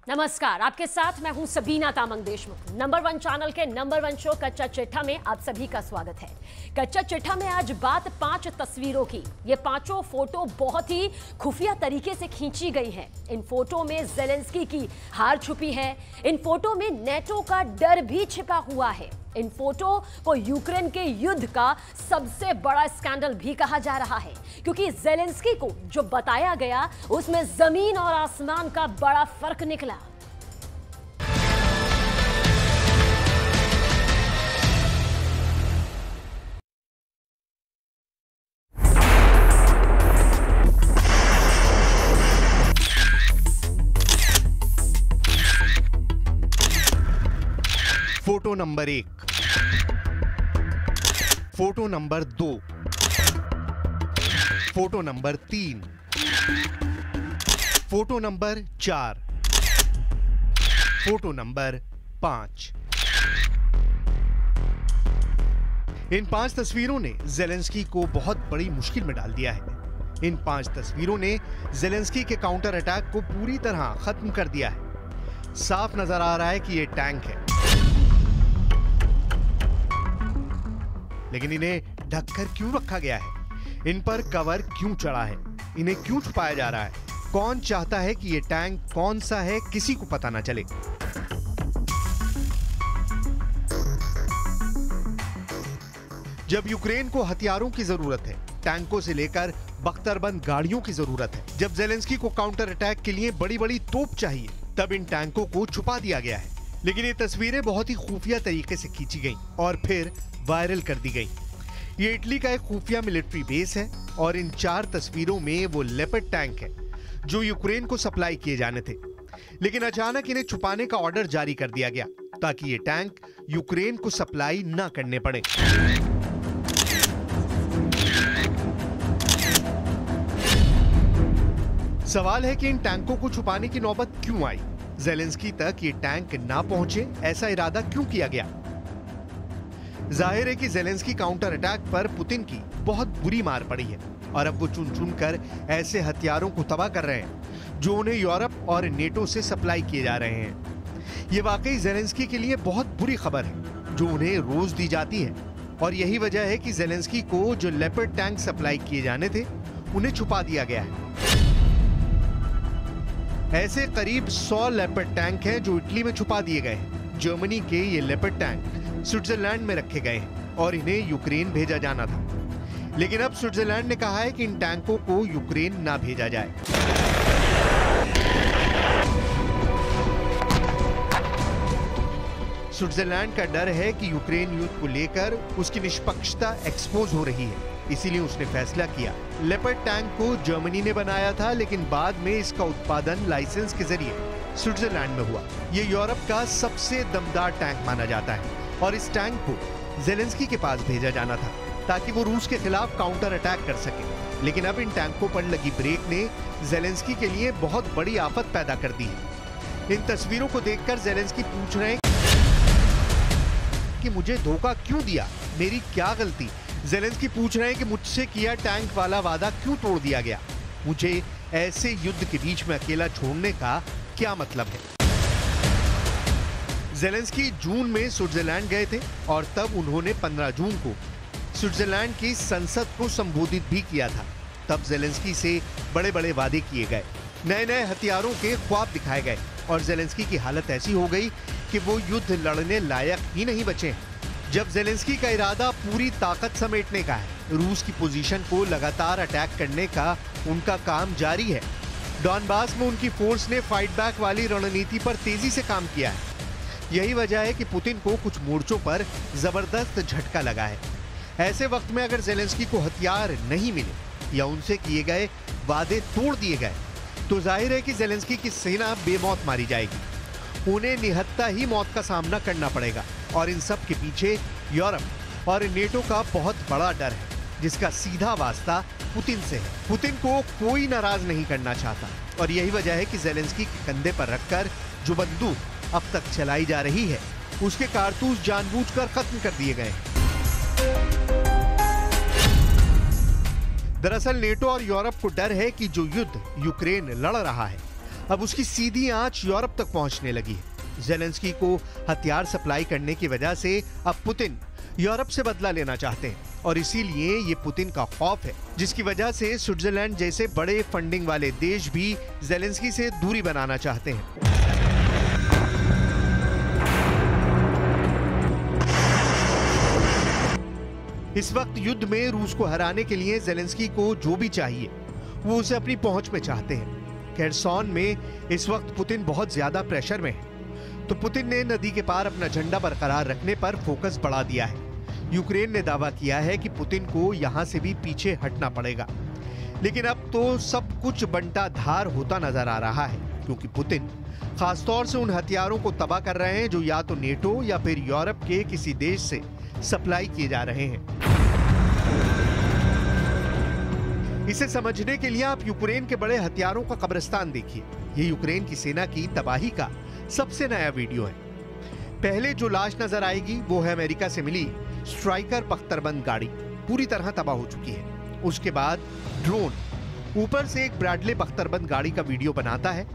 नमस्कार, आपके साथ मैं हूं सबीना तामंग देशमुख। नंबर 1 चैनल के नंबर 1 शो कच्चा चिट्ठा में आप सभी का स्वागत है। कच्चा चिट्ठा में आज बात 5 तस्वीरों की। ये पांचों फोटो बहुत ही खुफिया तरीके से खींची गई हैं। इन फोटो में ज़ेलेंस्की की हार छुपी है। इन फोटो में नेटो का डर भी छिपा हुआ है। इन फोटो को यूक्रेन के युद्ध का सबसे बड़ा स्कैंडल भी कहा जा रहा है, क्योंकि ज़ेलेंस्की को जो बताया गया उसमें जमीन और आसमान का बड़ा फर्क निकला। Photo number 1, photo number 2, photo number 3, photo number 4, photo number 5। इन 5 तस्वीरों ने ज़ेलेंस्की को बहुत बड़ी मुश्किल में डाल दिया है। इन 5 तस्वीरों ने ज़ेलेंस्की के काउंटर अटैक को पूरी तरह खत्म कर दिया है। साफ नजर आ रहा है कि यह टैंक है, लेकिन इन्हें ढककर क्यों रखा गया है? इन पर कवर क्यों चढ़ा है? इन्हें क्यों छुपाया जा रहा है? कौन चाहता है कि ये टैंक कौन सा है, किसी को पता ना चले? जब यूक्रेन को हथियारों की जरूरत है, टैंकों से लेकर बख्तरबंद गाड़ियों की जरूरत है, जब ज़ेलेंस्की को काउंटर अटैक के लिए बड़ी बड़ी तोप चाहिए, तब इन टैंकों को छुपा दिया गया है। लेकिन ये तस्वीरें बहुत ही खुफिया तरीके से खींची गईं और फिर वायरल कर दी गई। ये इटली का एक खुफिया मिलिट्री बेस है और इन 4 तस्वीरों में वो लेपर्ड टैंक है जो यूक्रेन को सप्लाई किए जाने थे। लेकिन अचानक इन्हें छुपाने का ऑर्डर जारी कर दिया गया ताकि ये टैंक यूक्रेन को सप्लाई ना करने पड़े। सवाल है कि इन टैंकों को छुपाने की नौबत क्यों आई? ज़ेलेंस्की तक ये टैंक ना पहुंचे, ऐसा इरादा क्यों किया गया? जाहिर है कि ज़ेलेंस्की काउंटर अटैक पर पुतिन की बहुत बुरी मार पड़ी है और अब वो चुन चुन कर ऐसे हथियारों को तबाह कर रहे हैं जो उन्हें यूरोप और नेटो से सप्लाई किए जा रहे हैं। ये वाकई ज़ेलेंस्की के लिए बहुत बुरी खबर है जो उन्हें रोज दी जाती है, और यही वजह है कि ज़ेलेंस्की को जो लेपर्ड टैंक सप्लाई किए जाने थे उन्हें छुपा दिया गया है। ऐसे करीब 100 लेपर्ड टैंक हैं जो इटली में छुपा दिए गए हैं। जर्मनी के ये लेपर्ड टैंक स्विट्जरलैंड में रखे गए हैं और इन्हें यूक्रेन भेजा जाना था, लेकिन अब स्विट्जरलैंड ने कहा है कि इन टैंकों को यूक्रेन ना भेजा जाए। स्विट्जरलैंड का डर है कि यूक्रेन युद्ध को लेकर उसकी निष्पक्षता एक्सपोज हो रही है, इसीलिए उसने फैसला किया। लेपर्ड टैंक को जर्मनी ने बनाया था, लेकिन बाद में इसका उत्पादन लाइसेंस के जरिए स्विट्जरलैंड में हुआ। ये यूरोप का सबसे दमदार टैंक माना जाता है और इस टैंक को ज़ेलेंस्की के पास भेजा जाना था ताकि वो रूस के खिलाफ काउंटर अटैक कर सके। लेकिन अब इन टैंकों पर लगी ब्रेक ने ज़ेलेंस्की के लिए बहुत बड़ी आफत पैदा कर दी है। इन तस्वीरों को देखकर ज़ेलेंस्की पूछ रहे हैं कि मुझे धोखा क्यों दिया, मेरी क्या गलती? ज़ेलेंस्की पूछ रहे हैं कि मुझसे किया टैंक वाला वादा क्यों तोड़ दिया गया? मुझे ऐसे युद्ध के बीच में अकेला छोड़ने का क्या मतलब है? ज़ेलेंस्की जून में स्विट्जरलैंड गए थे और तब उन्होंने 15 जून को स्विट्जरलैंड की संसद को संबोधित भी किया था। तब ज़ेलेंस्की से बड़े बड़े वादे किए गए, नए नए हथियारों के ख्वाब दिखाए गए और ज़ेलेंस्की की हालत ऐसी हो गई कि वो युद्ध लड़ने लायक ही नहीं बचे। जब ज़ेलेंस्की का इरादा पूरी ताकत समेटने का है, रूस की पोजीशन को लगातार अटैक करने का उनका काम जारी है। डॉनबास में उनकी फोर्स ने फाइट बैक वाली रणनीति पर तेजी से काम किया है। यही वजह है कि पुतिन को कुछ मोर्चों पर जबरदस्त झटका लगा है। ऐसे वक्त में अगर ज़ेलेंस्की को हथियार नहीं मिले या उनसे किए गए वादे तोड़ दिए गए, तो जाहिर है कि ज़ेलेंस्की की सेना बेमौत मारी जाएगी। उन्हें निहत्था ही मौत का सामना करना पड़ेगा और इन सब के पीछे यूरोप और नेटो का बहुत बड़ा डर है, जिसका सीधा वास्ता पुतिन से है। पुतिन को कोई नाराज नहीं करना चाहता और यही वजह है कि ज़ेलेंस्की के कंधे पर रखकर जो बंदूक अब तक चलाई जा रही है, उसके कारतूस जानबूझकर खत्म कर दिए गए हैं। दरअसल नेटो और यूरोप को डर है कि जो युद्ध यूक्रेन लड़ रहा है, अब उसकी सीधी आंच यूरोप तक पहुंचने लगी है। जेलेंस्की को हथियार सप्लाई करने की वजह से अब पुतिन यूरोप से बदला लेना चाहते हैं और इसीलिए ये पुतिन का खौफ है, जिसकी वजह से स्विट्जरलैंड जैसे बड़े फंडिंग वाले देश भी जेलेंस्की से दूरी बनाना चाहते हैं। इस वक्त युद्ध में रूस को हराने के लिए जेलेंस्की को जो भी चाहिए वो उसे अपनी पहुंच में चाहते हैं। खेरसॉन में इस वक्त पुतिन बहुत ज्यादा प्रेशर में है, तो पुतिन ने नदी के पार अपना झंडा बरकरार रखने पर फोकस बढ़ा दिया है। यूक्रेन ने दावा किया है कि पुतिन को यहां से भी पीछे हटना पड़ेगा, लेकिन अब तो सब कुछ बंटाधार होता नजर आ रहा है, क्योंकि पुतिन खासतौर से उन हथियारों को तबाह कर रहे हैं जो या तो नेटो या फिर यूरोप के किसी देश से सप्लाई किए जा रहे हैं। इसे समझने के लिए आप यूक्रेन के बड़े हथियारों का कब्रिस्तान देखिए। ये यूक्रेन की सेना की तबाही का सबसे नया वीडियो है। पहले जो लाश नजर आएगी वो है अमेरिका से मिली स्ट्राइकर बख्तरबंद गाड़ी, पूरी तरह तबाह हो चुकी है। उसके बाद ड्रोन ऊपर से एक ब्रैडले बख्तरबंद गाड़ी का वीडियो बनाता है,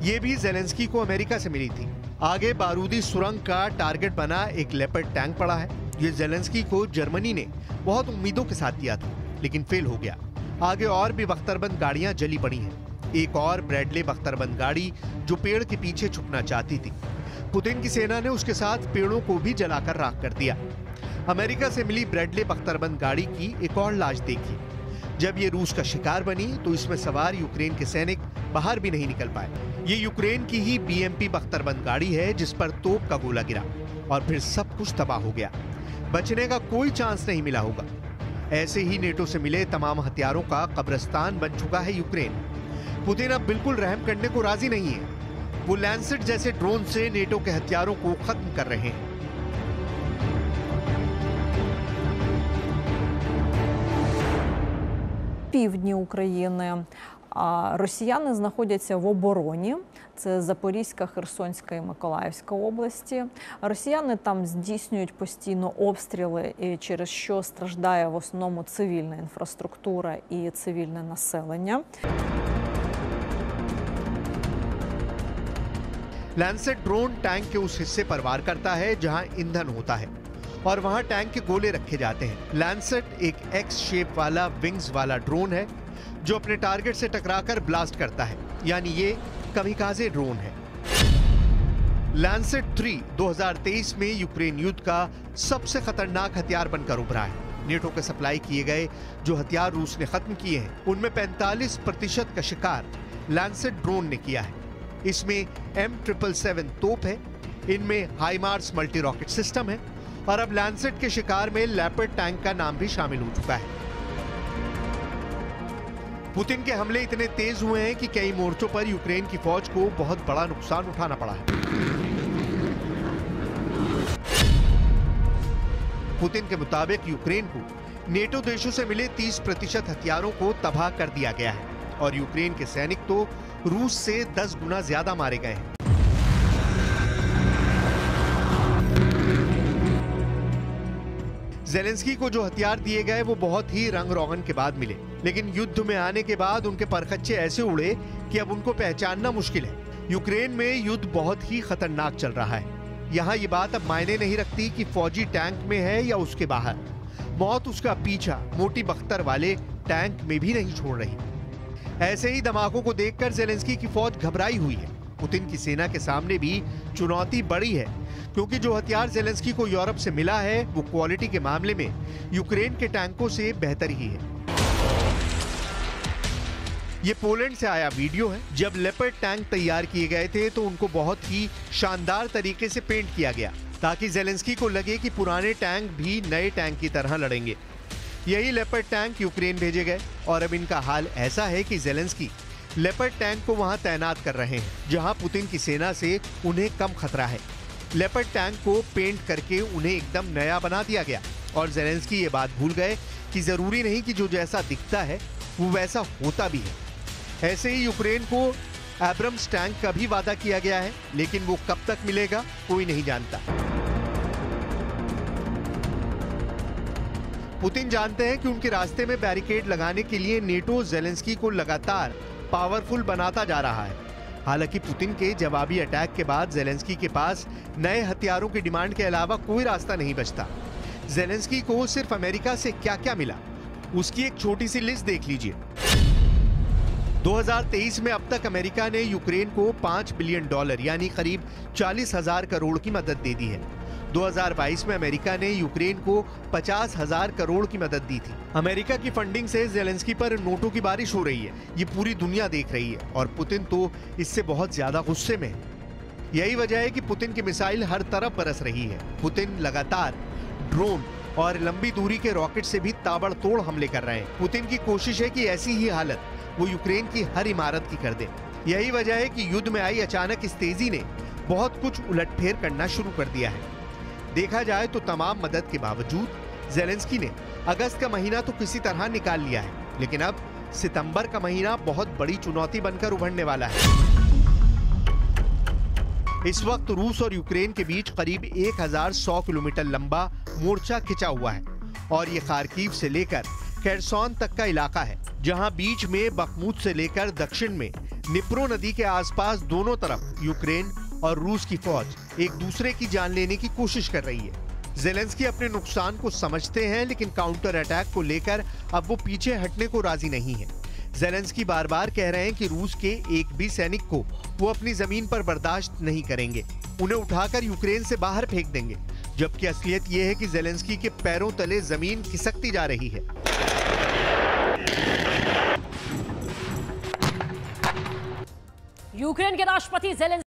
ये भी जेलेंस्की को अमेरिका से मिली थी। आगे बारूदी सुरंग का टारगेट बना एक लेपर्ड टैंक पड़ा है। ये जेलेंस्की को जर्मनी ने बहुत उम्मीदों के साथ दिया था, लेकिन फेल हो गया। आगे और भी बख्तरबंद गाड़ियां जली पड़ी हैं। एक और ब्रैडले बख्तरबंद गाड़ी जो पेड़ के पीछे छुपना चाहती थी, पुतिन की सेना ने उसके साथ पेड़ों को भी जलाकर राख कर दिया। अमेरिका से मिली ब्रैडले बख्तरबंद गाड़ी की एक और लाश देखी। जब ये रूस का शिकार बनी तो इसमें सवार यूक्रेन के सैनिक बाहर भी नहीं निकल पाए। ये यूक्रेन की ही BMP बख्तरबंद गाड़ी है जिस पर तोप का गोला गिरा और फिर सब कुछ तबाह हो गया। बचने का कोई चांस नहीं मिला होगा। ऐसे ही नेटो से मिले तमाम हथियारों का कब्रिस्तान बन चुका है यूक्रेन। पुतिन अब बिल्कुल रहम करने को राजी नहीं है। वो लैंसेट जैसे ड्रोन से नेटो के हथियारों को खत्म कर रहे हैं। Півдні України. А росіяни знаходяться в обороні. Це Запорізька, Херсонська і Миколаївська області. Росіяни там здійснюють постійно обстріли, через що страждає в основному цивільна інфраструктура і цивільне населення. लैंसेट ड्रोन टैंक के उस हिस्से पर वार करता है जहां ईंधन होता है और वहां टैंक के गोले रखे जाते हैं। लैंसेट एक एक्स शेप वाला विंग्स वाला ड्रोन है जो अपने टारगेट से टकराकर ब्लास्ट करता है, यानी ये कामिकाज़े ड्रोन है। लैंसेट 3 2023 में यूक्रेन युद्ध का सबसे खतरनाक हथियार बनकर उभरा है। नेटो के सप्लाई किए गए जो हथियार रूस ने खत्म किए हैं उनमें 45% का शिकार लैंसेट ड्रोन ने किया है। इसमें M777 तोप है, इनमें हाइमार्स मल्टी रॉकेट सिस्टम है और अब लैंसेट के शिकार में लेपर्ड टैंक का नाम भी शामिल हो चुका है। पुतिन के हमले इतने तेज हुए हैं कि कई मोर्चों पर यूक्रेन की फौज को बहुत बड़ा नुकसान उठाना पड़ा है। पुतिन के मुताबिक यूक्रेन को नेटो देशों से मिले 30% हथियारों को तबाह कर दिया गया है और यूक्रेन के सैनिक तो रूस से 10 गुना ज्यादा मारे गए हैं। जेलेंस्की को जो हथियार दिए गए वो बहुत ही रंग रोगन के बाद मिले, लेकिन युद्ध में आने के बाद उनके परखच्चे ऐसे उड़े कि अब उनको पहचानना मुश्किल है। यूक्रेन में युद्ध बहुत ही खतरनाक चल रहा है। यहाँ ये बात अब मायने नहीं रखती कि फौजी टैंक में है या उसके बाहर, मौत उसका पीछा मोटी बख्तर वाले टैंक में भी नहीं छोड़ रही। ऐसे ही धमाकों को देखकर जेलेंस्की की फौज घबराई हुई है। पुतिन की सेना के सामने भी चुनौती बड़ी है, क्योंकि जो हथियार जेलेंस्की को यूरोप से मिला है वो क्वालिटी के मामले में यूक्रेन के टैंकों से बेहतर ही है। ये पोलैंड से आया वीडियो है। जब लेपर्ड टैंक तैयार किए गए थे तो उनको बहुत ही शानदार तरीके से पेंट किया गया ताकि जेलेंस्की को लगे कि पुराने टैंक भी नए टैंक की तरह लड़ेंगे। यही लेपर्ड टैंक यूक्रेन भेजे गए और अब इनका हाल ऐसा है कि जेलेंस्की लेपर्ड टैंक को वहां तैनात कर रहे हैं जहां पुतिन की सेना से उन्हें कम खतरा है। लेपर्ड टैंक को पेंट करके उन्हें एकदम नया बना दिया गया और जेलेंस्की ये बात भूल गए कि जरूरी नहीं कि जो जैसा दिखता है वो वैसा होता भी है। ऐसे ही यूक्रेन को एब्रम्स टैंक का भी वादा किया गया है, लेकिन वो कब तक मिलेगा कोई नहीं जानता। पुतिन जानते हैं कि उनके रास्ते में बैरिकेड लगाने के लिए नेटो जेलेंस्की को लगातार पावरफुल बनाता जा रहा है। हालांकि पुतिन के जवाबी अटैक के बाद जेलेंस्की के पास नए हथियारों की डिमांड के अलावा कोई रास्ता नहीं बचता। जेलेंस्की को सिर्फ अमेरिका से क्या-क्या मिला, उसकी एक छोटी सी लिस्ट देख लीजिए। 2023 में अब तक अमेरिका ने यूक्रेन को $5 बिलियन यानी करीब 40,000 करोड़ की मदद दे दी है। 2022 में अमेरिका ने यूक्रेन को 50,000 करोड़ की मदद दी थी। अमेरिका की फंडिंग से जेलेंस्की पर नोटों की बारिश हो रही है, ये पूरी दुनिया देख रही है और पुतिन तो इससे बहुत ज्यादा गुस्से में है। यही वजह है कि पुतिन की मिसाइल हर तरफ बरस रही है। पुतिन लगातार ड्रोन और लंबी दूरी के रॉकेट से भी ताबड़तोड़ हमले कर रहे हैं। पुतिन की कोशिश है कि ऐसी ही हालत वो यूक्रेन की हर इमारत की कर दे। यही वजह है कि युद्ध में आई अचानक इस तेजी ने बहुत कुछ उलटफेर करना शुरू कर दिया है। देखा जाए तो तमाम मदद के बावजूद जेलेंस्की ने अगस्त का महीना तो किसी तरह निकाल लिया है, लेकिन अब सितंबर का महीना बहुत बड़ी चुनौती बनकर उभरने वाला है। इस वक्त रूस और यूक्रेन के बीच करीब 1100 किलोमीटर लंबा मोर्चा खिंचा हुआ है और ये खार्किव से लेकर खेरसोन तक का इलाका है, जहां बीच में बखमुत से लेकर दक्षिण में निप्रो नदी के आसपास दोनों तरफ यूक्रेन और रूस की फौज एक दूसरे की जान लेने की कोशिश कर रही है। जेलेंस्की अपने नुकसान को समझते हैं, लेकिन काउंटर अटैक को लेकर अब वो पीछे हटने को राजी नहीं है। जेलेंस्की बार बार कह रहे हैं कि रूस के एक भी सैनिक को वो अपनी जमीन पर बर्दाश्त नहीं करेंगे, उन्हें उठाकर यूक्रेन से बाहर फेंक देंगे। जबकि असलियत ये है कि जेलेंस्की के पैरों तले जमीन खिसकती जा रही है। यूक्रेन के राष्ट्रपति जेलेंस्की